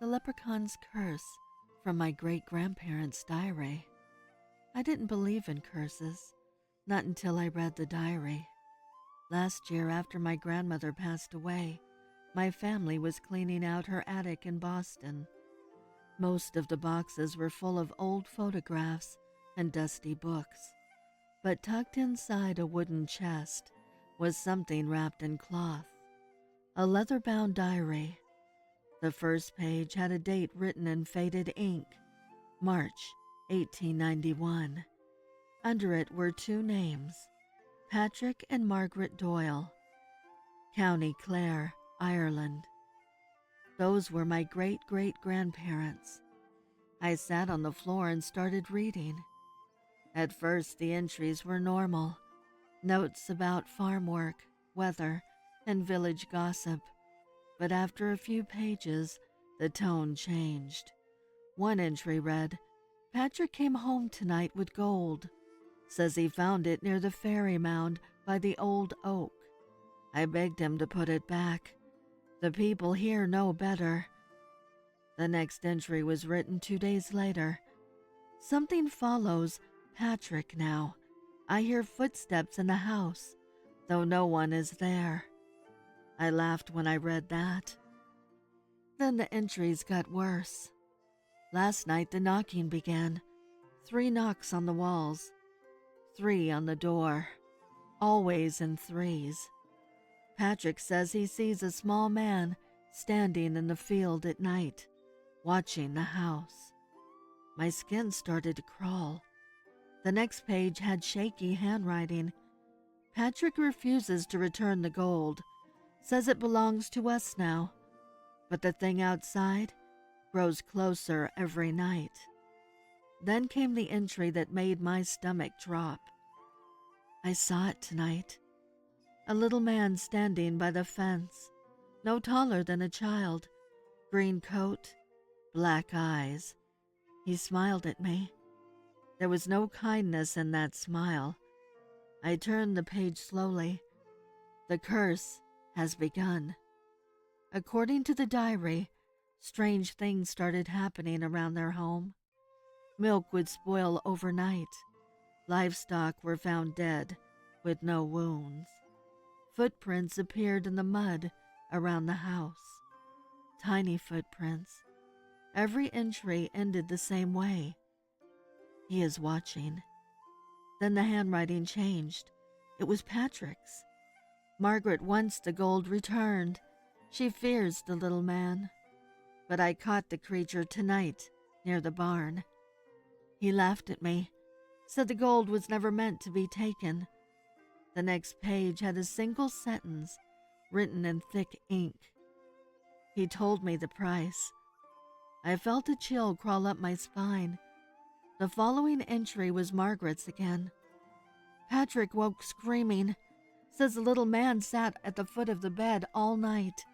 The Leprechaun's Curse from my great-grandparents' diary. I didn't believe in curses, not until I read the diary. Last year, after my grandmother passed away, my family was cleaning out her attic in Boston. Most of the boxes were full of old photographs and dusty books, but tucked inside a wooden chest was something wrapped in cloth, a leather-bound diary. The first page had a date written in faded ink, March 1891. Under it were two names, Patrick and Margaret Doyle, County Clare, Ireland. Those were my great-great-grandparents. I sat on the floor and started reading. At first, the entries were normal, notes about farm work, weather, and village gossip. But after a few pages, the tone changed. One entry read, "Patrick came home tonight with gold. Says he found it near the fairy mound by the old oak. I begged him to put it back. The people here know better." The next entry was written 2 days later. "Something follows Patrick now. I hear footsteps in the house, though no one is there." I laughed when I read that. Then the entries got worse. Last night the knocking began. 3 knocks on the walls, 3 on the door, always in threes. Patrick says he sees a small man standing in the field at night, watching the house. My skin started to crawl. The next page had shaky handwriting. Patrick refuses to return the gold, says it belongs to us now, but the thing outside grows closer every night. Then came the entry that made my stomach drop. I saw it tonight. A little man standing by the fence, no taller than a child, green coat, black eyes. He smiled at me. There was no kindness in that smile. I turned the page slowly. The curse has begun. According to the diary, strange things started happening around their home. Milk would spoil overnight. Livestock were found dead with no wounds. Footprints appeared in the mud around the house. Tiny footprints. Every entry ended the same way. He is watching. Then the handwriting changed. It was Patrick's. Margaret wants the gold returned. She fears the little man. But I caught the creature tonight near the barn. He laughed at me, said the gold was never meant to be taken. The next page had a single sentence written in thick ink. He told me the price. I felt a chill crawl up my spine. The following entry was Margaret's again. Patrick woke screaming. Says the little man sat at the foot of the bed all night.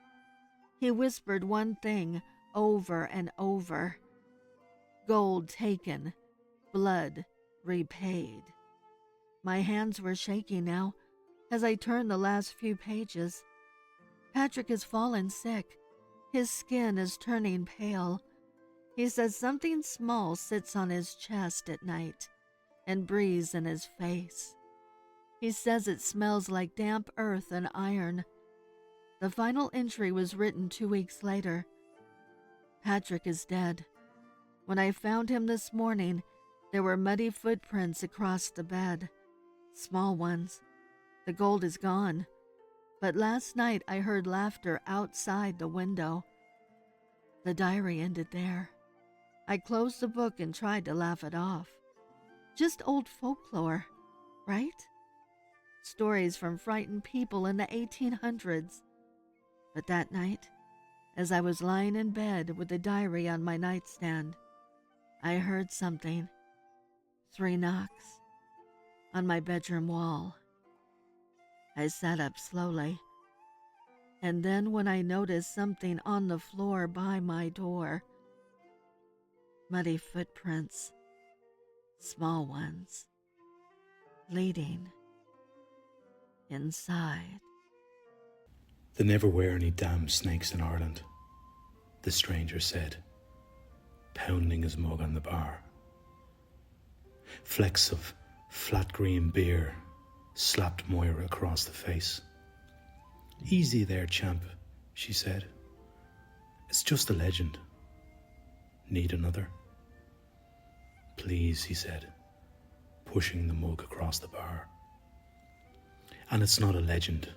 He whispered one thing over and over. Gold taken, blood repaid. My hands were shaking now as I turned the last few pages. Patrick has fallen sick. His skin is turning pale. He says something small sits on his chest at night and breathes in his face. He says it smells like damp earth and iron. The final entry was written 2 weeks later. Patrick is dead. When I found him this morning, there were muddy footprints across the bed. Small ones. The gold is gone. But last night I heard laughter outside the window. The diary ended there. I closed the book and tried to laugh it off. Just old folklore, right? Stories from frightened people in the 1800s. But that night, as I was lying in bed with the diary on my nightstand, I heard something. 3 knocks on my bedroom wall. I sat up slowly, and then when I noticed something on the floor by my door, muddy footprints, small ones, leading inside. There never were any damn snakes in Ireland. the stranger said, pounding his mug on the bar. Flecks of flat green beer slapped Moira across the face. Easy there, champ, she said. It's just a legend. Need another? Please, he said, pushing the mug across the bar. And it's not a legend.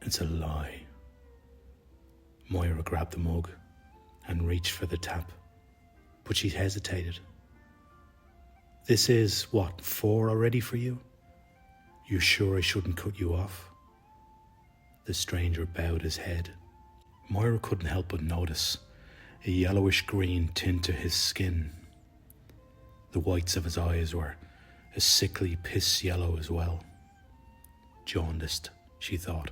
It's a lie. Moira grabbed the mug and reached for the tap, but she hesitated. This is, what, 4 already for you? You sure I shouldn't cut you off? The stranger bowed his head. Moira couldn't help but notice a yellowish-green tint to his skin. The whites of his eyes were a sickly piss yellow as well. Jaundiced, she thought.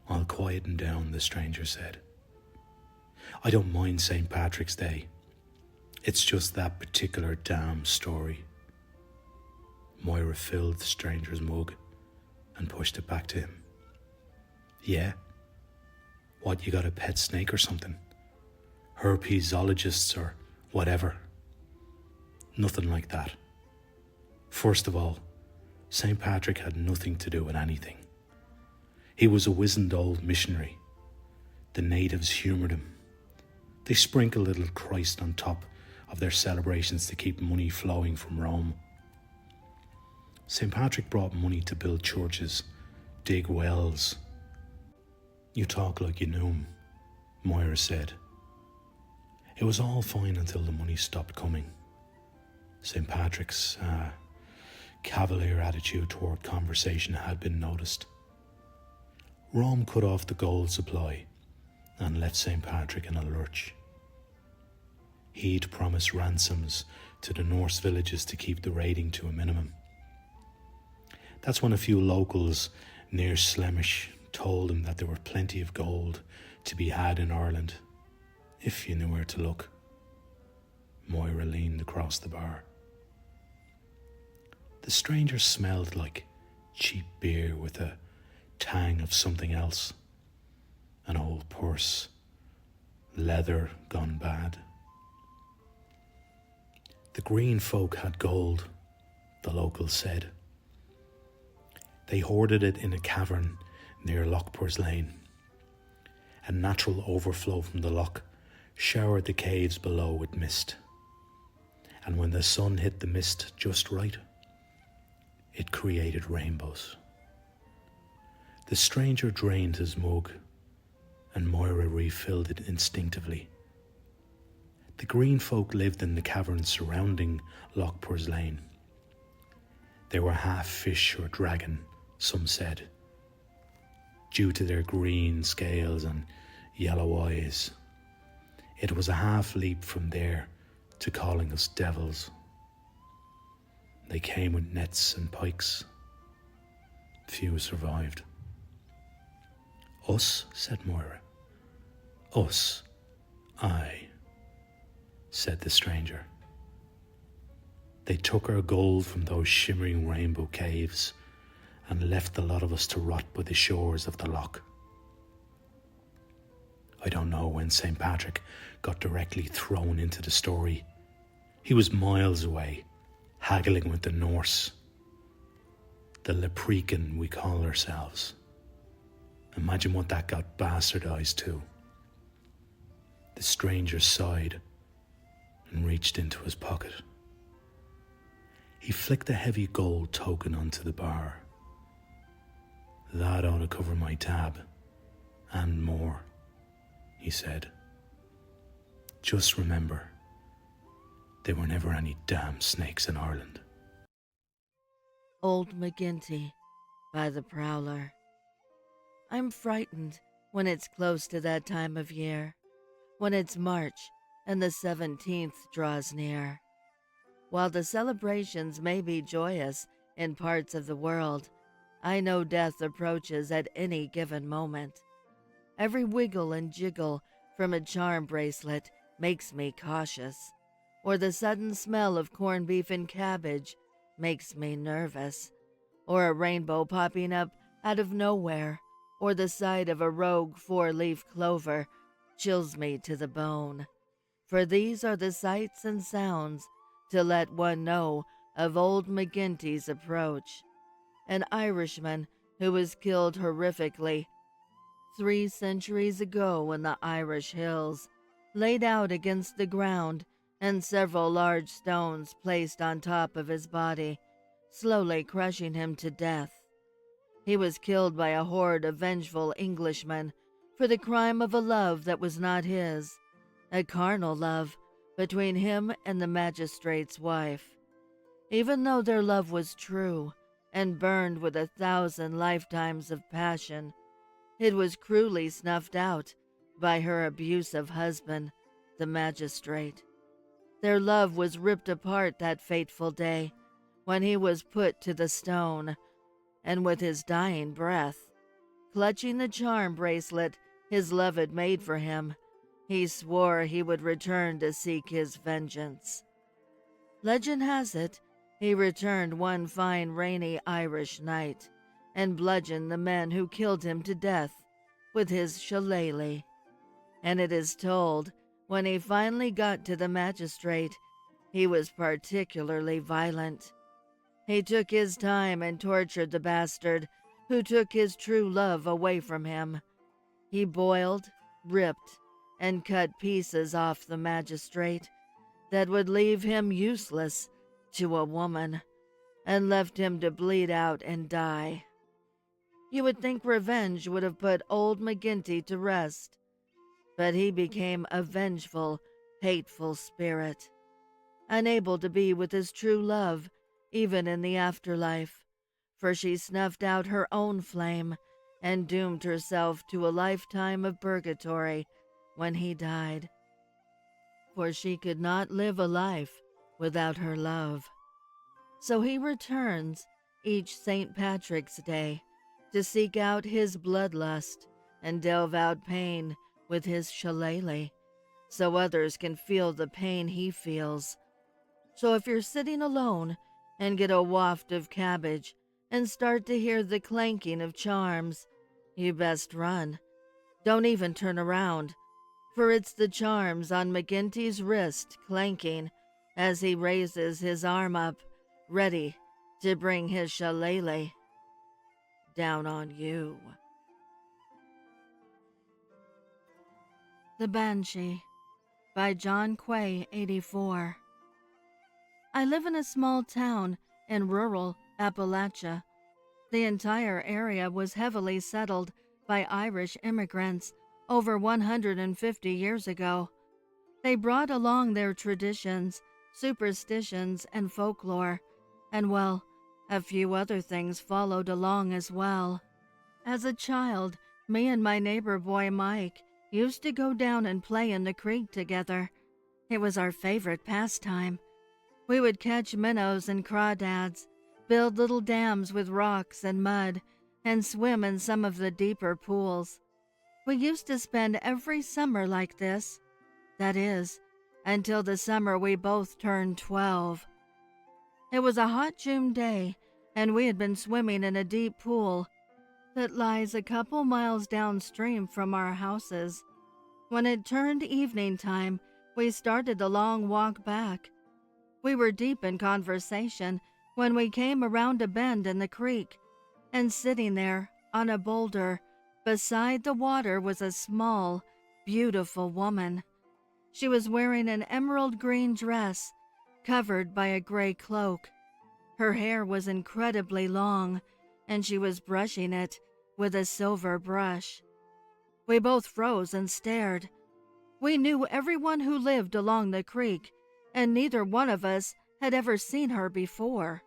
I'll quieten down, the stranger said. I don't mind St. Patrick's Day. It's just that particular damn story. Moira filled the stranger's mug and pushed it back to him. Yeah? What, you got a pet snake or something? Herpesologists or whatever? Nothing like that. First of all, St. Patrick had nothing to do with anything. He was a wizened old missionary. The natives humoured him. They sprinkled a little Christ on top of their celebrations to keep money flowing from Rome. St. Patrick brought money to build churches, dig wells. You talk like you knew him, Moira said. It was all fine until the money stopped coming. St. Patrick's cavalier attitude toward conversation had been noticed. Rome cut off the gold supply and left St. Patrick in a lurch. He'd promised ransoms to the Norse villages to keep the raiding to a minimum. That's when a few locals near Slemish told him that there were plenty of gold to be had in Ireland, if you knew where to look. Moira leaned across the bar. The stranger smelled like cheap beer with a tang of something else. An old purse, leather gone bad. The green folk had gold, the locals said. They hoarded it in a cavern near Lochpur's Lane. A natural overflow from the loch showered the caves below with mist. And when the sun hit the mist just right, it created rainbows. The stranger drained his mug, and Moira refilled it instinctively. The green folk lived in the caverns surrounding Lochpur's Lane. They were half fish or dragon, some said, due to their green scales and yellow eyes. It was a half leap from there to calling us devils. They came with nets and pikes. Few survived. Us, said Moira. Us, aye, said the stranger. They took our gold from those shimmering rainbow caves and left the lot of us to rot by the shores of the loch. I don't know when St. Patrick got directly thrown into the story. He was miles away, haggling with the Norse. The Leprechaun we call ourselves. Imagine what that got bastardized to. The stranger sighed and reached into his pocket. He flicked a heavy gold token onto the bar. That ought to cover my tab, and more, he said. Just remember, there were never any damn snakes in Ireland. Old McGinty by the Prowler. I'm frightened when it's close to that time of year, when it's March and the 17th draws near. While the celebrations may be joyous in parts of the world, I know death approaches at any given moment. Every wiggle and jiggle from a charm bracelet makes me cautious, or the sudden smell of corned beef and cabbage makes me nervous, or a rainbow popping up out of nowhere, or the sight of a rogue 4-leaf clover chills me to the bone, for these are the sights and sounds to let one know of old McGinty's approach, an Irishman who was killed horrifically 3 centuries ago in the Irish hills, laid out against the ground and several large stones placed on top of his body, slowly crushing him to death. He was killed by a horde of vengeful Englishmen for the crime of a love that was not his, a carnal love between him and the magistrate's wife. Even though their love was true and burned with 1,000 lifetimes of passion, it was cruelly snuffed out by her abusive husband, the magistrate. Their love was ripped apart that fateful day when he was put to the stone, and with his dying breath, clutching the charm bracelet his love had made for him, he swore he would return to seek his vengeance. Legend has it, he returned one fine rainy Irish night and bludgeoned the men who killed him to death with his shillelagh. And it is told, when he finally got to the magistrate, he was particularly violent. He took his time and tortured the bastard who took his true love away from him. He boiled, ripped, and cut pieces off the magistrate that would leave him useless to a woman, and left him to bleed out and die. You would think revenge would have put old McGinty to rest, but he became a vengeful, hateful spirit, unable to be with his true love even in the afterlife, for she snuffed out her own flame and doomed herself to a lifetime of purgatory when he died, for she could not live a life without her love. So he returns each St. Patrick's Day to seek out his bloodlust and delve out pain with his shillelagh, so others can feel the pain he feels. So if you're sitting alone and get a waft of cabbage and start to hear the clanking of charms, you best run. Don't even turn around, for it's the charms on McGinty's wrist clanking as he raises his arm up, ready to bring his shillelagh down on you. The Banshee by John Quay, 84. I live in a small town in rural Appalachia. The entire area was heavily settled by Irish immigrants over 150 years ago. They brought along their traditions, superstitions, and folklore, and well, a few other things followed along as well. As a child, me and my neighbor boy Mike used to go down and play in the creek together. It was our favorite pastime. We would catch minnows and crawdads, build little dams with rocks and mud, and swim in some of the deeper pools. We used to spend every summer like this. That is, until the summer we both turned 12. It was a hot June day, and we had been swimming in a deep pool that lies a couple miles downstream from our houses. When it turned evening time, we started the long walk back. We were deep in conversation when we came around a bend in the creek, and sitting there on a boulder beside the water was a small, beautiful woman. She was wearing an emerald green dress covered by a gray cloak. Her hair was incredibly long, and she was brushing it with a silver brush. We both froze and stared. We knew everyone who lived along the creek, and neither one of us had ever seen her before.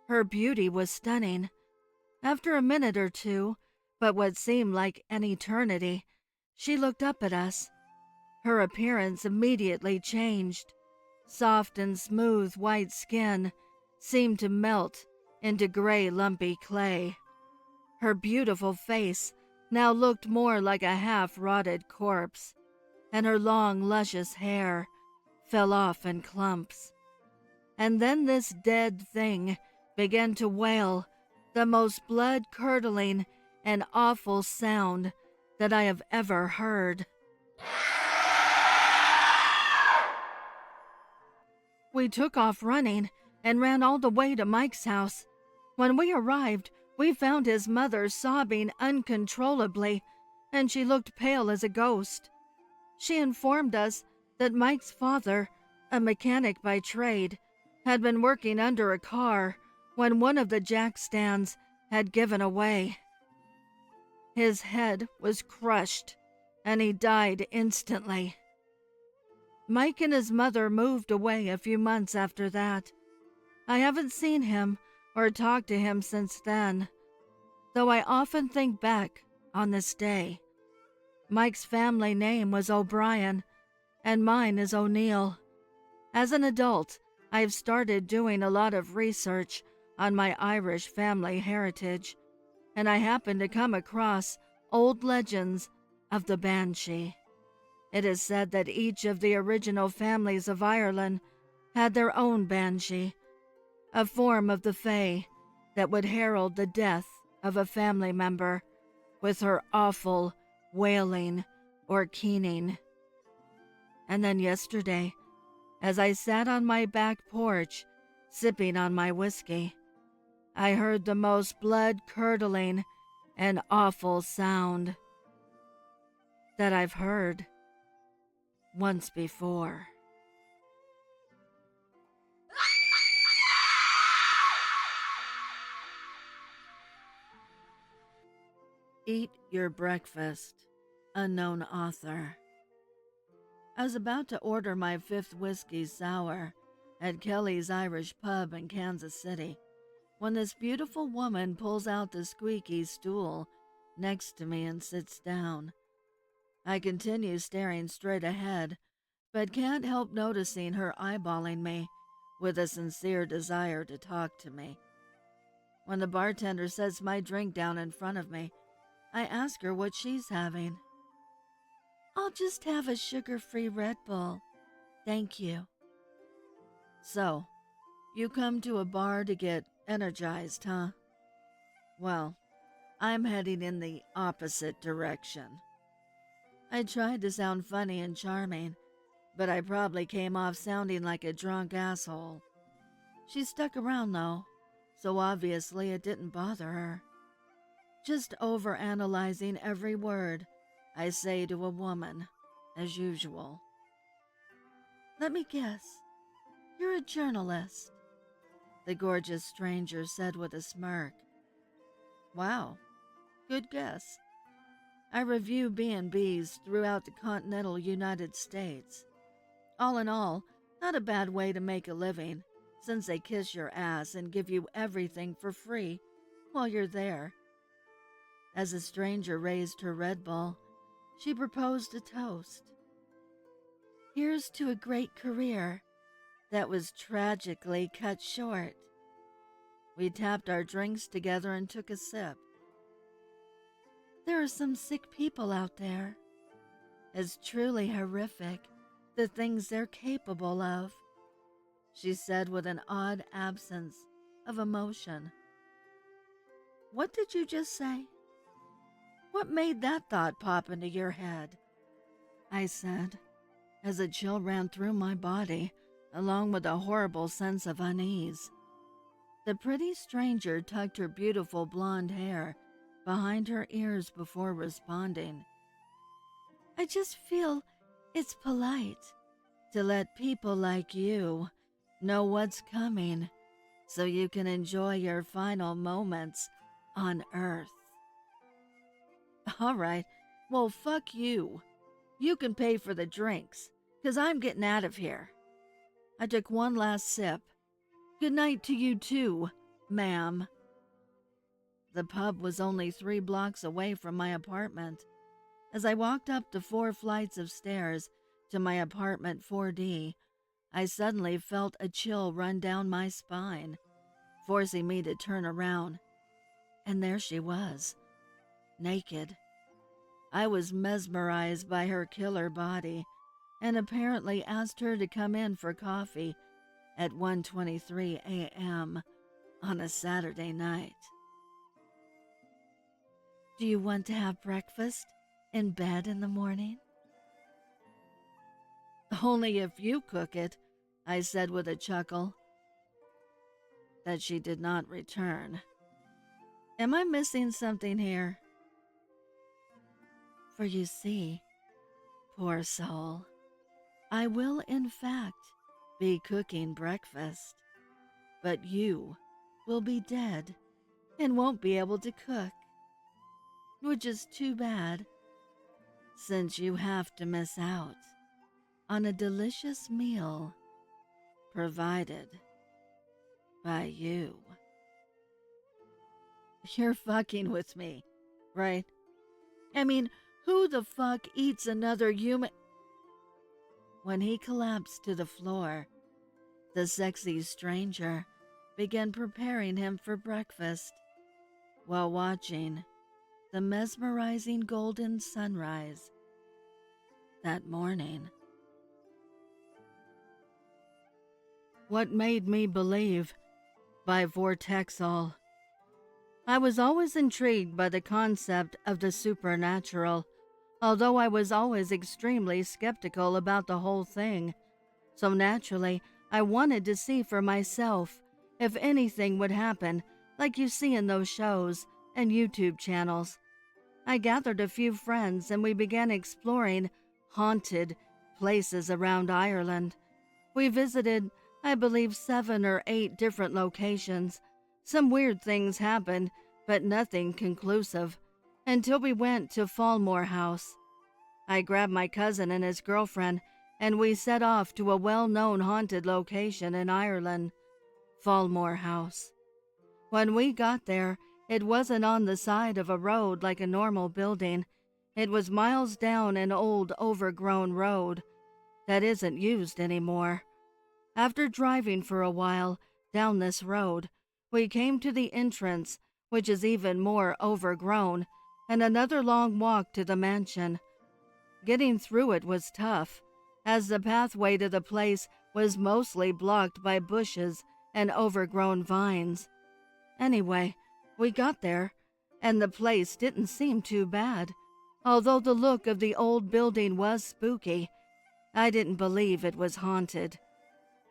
Her beauty was stunning. After a minute or two, but what seemed like an eternity, she looked up at us. Her appearance immediately changed. Soft and smooth white skin seemed to melt into gray lumpy clay. Her beautiful face now looked more like a half-rotted corpse, and her long, luscious hair fell off in clumps. And then this dead thing began to wail, the most blood-curdling and awful sound that I have ever heard. We took off running and ran all the way to Mike's house. When we arrived, we found his mother sobbing uncontrollably, and she looked pale as a ghost. She informed us that Mike's father, a mechanic by trade, had been working under a car when one of the jack stands had given away. His head was crushed, and he died instantly. Mike and his mother moved away a few months after that. I haven't seen him or talked to him since then, though I often think back on this day. Mike's family name was O'Brien, and mine is O'Neill. As an adult, I've started doing a lot of research on my Irish family heritage, and I happened to come across old legends of the Banshee. It is said that each of the original families of Ireland had their own Banshee, a form of the Fae that would herald the death of a family member with her awful wailing or keening. And then yesterday, as I sat on my back porch, sipping on my whiskey, I heard the most blood-curdling and awful sound that I've heard once before. Eat Your Breakfast, unknown author. I was about to order my 5th whiskey sour at Kelly's Irish Pub in Kansas City when this beautiful woman pulls out the squeaky stool next to me and sits down. I continue staring straight ahead, but can't help noticing her eyeballing me with a sincere desire to talk to me. When the bartender sets my drink down in front of me, I ask her what she's having. "I'll just have a sugar-free Red Bull, thank you." "So, you come to a bar to get energized, huh?" "Well, I'm heading in the opposite direction." I tried to sound funny and charming, but I probably came off sounding like a drunk asshole. She stuck around though, so obviously it didn't bother her. Just overanalyzing every word I say to a woman, as usual. "Let me guess, you're a journalist," the gorgeous stranger said with a smirk. "Wow, good guess. I review B&Bs throughout the continental United States. All in all, not a bad way to make a living, since they kiss your ass and give you everything for free while you're there." As the stranger raised her Red Bull, she proposed a toast. "Here's to a great career that was tragically cut short." We tapped our drinks together and took a sip. "There are some sick people out there. It's truly horrific, the things they're capable of," she said with an odd absence of emotion. "What did you just say? What made that thought pop into your head?" I said, as a chill ran through my body, along with a horrible sense of unease. The pretty stranger tucked her beautiful blonde hair behind her ears before responding. "I just feel it's polite to let people like you know what's coming so you can enjoy your final moments on Earth." "All right, well, fuck you. You can pay for the drinks, 'cause I'm getting out of here." I took one last sip. "Good night to you too, ma'am." The pub was only 3 blocks away from my apartment. As I walked up the 4 flights of stairs to my apartment 4D, I suddenly felt a chill run down my spine, forcing me to turn around. And there she was, naked. I was mesmerized by her killer body and apparently asked her to come in for coffee at 1:23 a.m. on a Saturday night. "Do you want to have breakfast in bed in the morning?" Only if you cook it, I said with a chuckle. That she did not return. Am I missing something here? For you see, poor soul, I will in fact be cooking breakfast, but you will be dead and won't be able to cook, which is too bad, since you have to miss out on a delicious meal provided by you. You're fucking with me, right? I mean, who the fuck eats another human? When he collapsed to the floor, the sexy stranger began preparing him for breakfast while watching the mesmerizing golden sunrise that morning. What Made Me Believe by Vortexol. I was always intrigued by the concept of the supernatural, although I was always extremely skeptical about the whole thing. So naturally, I wanted to see for myself if anything would happen like you see in those shows and YouTube channels. I gathered a few friends and we began exploring haunted places around Ireland. We visited, I believe, 7 or 8 different locations. Some weird things happened, but nothing conclusive, until we went to Fallmore House. I grabbed my cousin and his girlfriend, and we set off to a well-known haunted location in Ireland, Fallmore House. When we got there, it wasn't on the side of a road like a normal building. It was miles down an old, overgrown road that isn't used anymore. After driving for a while down this road, we came to the entrance, which is even more overgrown, and another long walk to the mansion. Getting through it was tough, as the pathway to the place was mostly blocked by bushes and overgrown vines. Anyway, we got there, and the place didn't seem too bad. Although the look of the old building was spooky, I didn't believe it was haunted.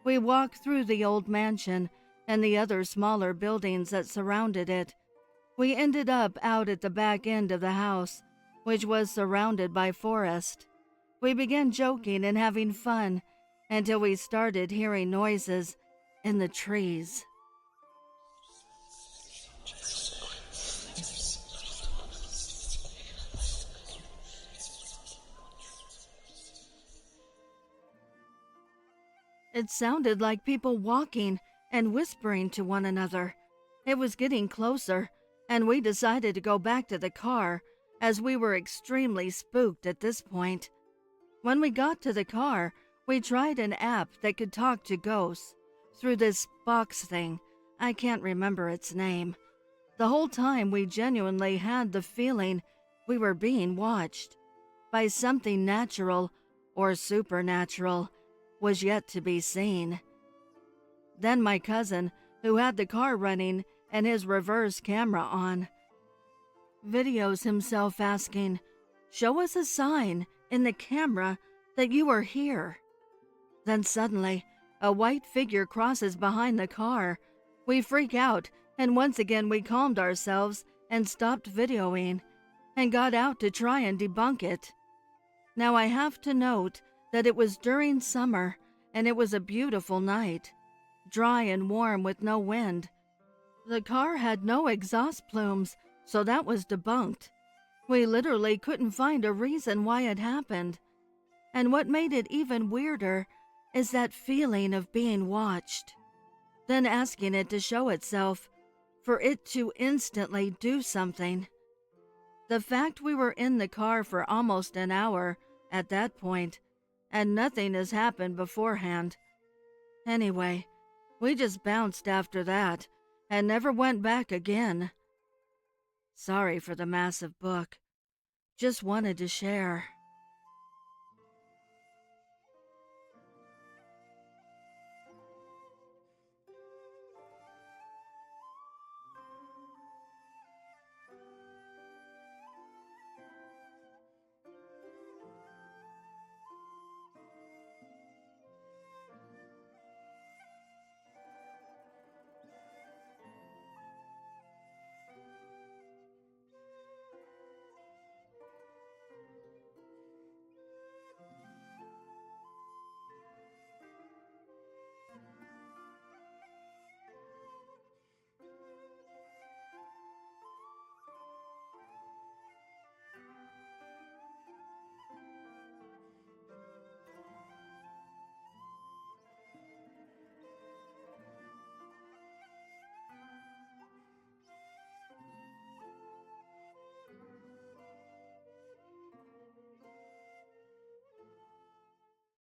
We walked through the old mansion and the other smaller buildings that surrounded it. We ended up out at the back end of the house, which was surrounded by forest. We began joking and having fun until we started hearing noises in the trees. It sounded like people walking and whispering to one another. It was getting closer, and we decided to go back to the car, as we were extremely spooked at this point. When we got to the car, we tried an app that could talk to ghosts through this box thing. I can't remember its name. The whole time we genuinely had the feeling we were being watched by something natural or supernatural was yet to be seen. Then my cousin, who had the car running and his reverse camera on, videos himself asking, "Show us a sign in the camera that you are here." Then suddenly, a white figure crosses behind the car. We freak out, and once again we calmed ourselves and stopped videoing and got out to try and debunk it. Now I have to note that it was during summer and it was a beautiful night, dry and warm with no wind. The car had no exhaust plumes, so that was debunked. We literally couldn't find a reason why it happened. And what made it even weirder is that feeling of being watched, then asking it to show itself, for it to instantly do something. The fact we were in the car for almost an hour at that point, and nothing has happened beforehand. Anyway, we just bounced after that and never went back again. Sorry for the massive book. Just wanted to share.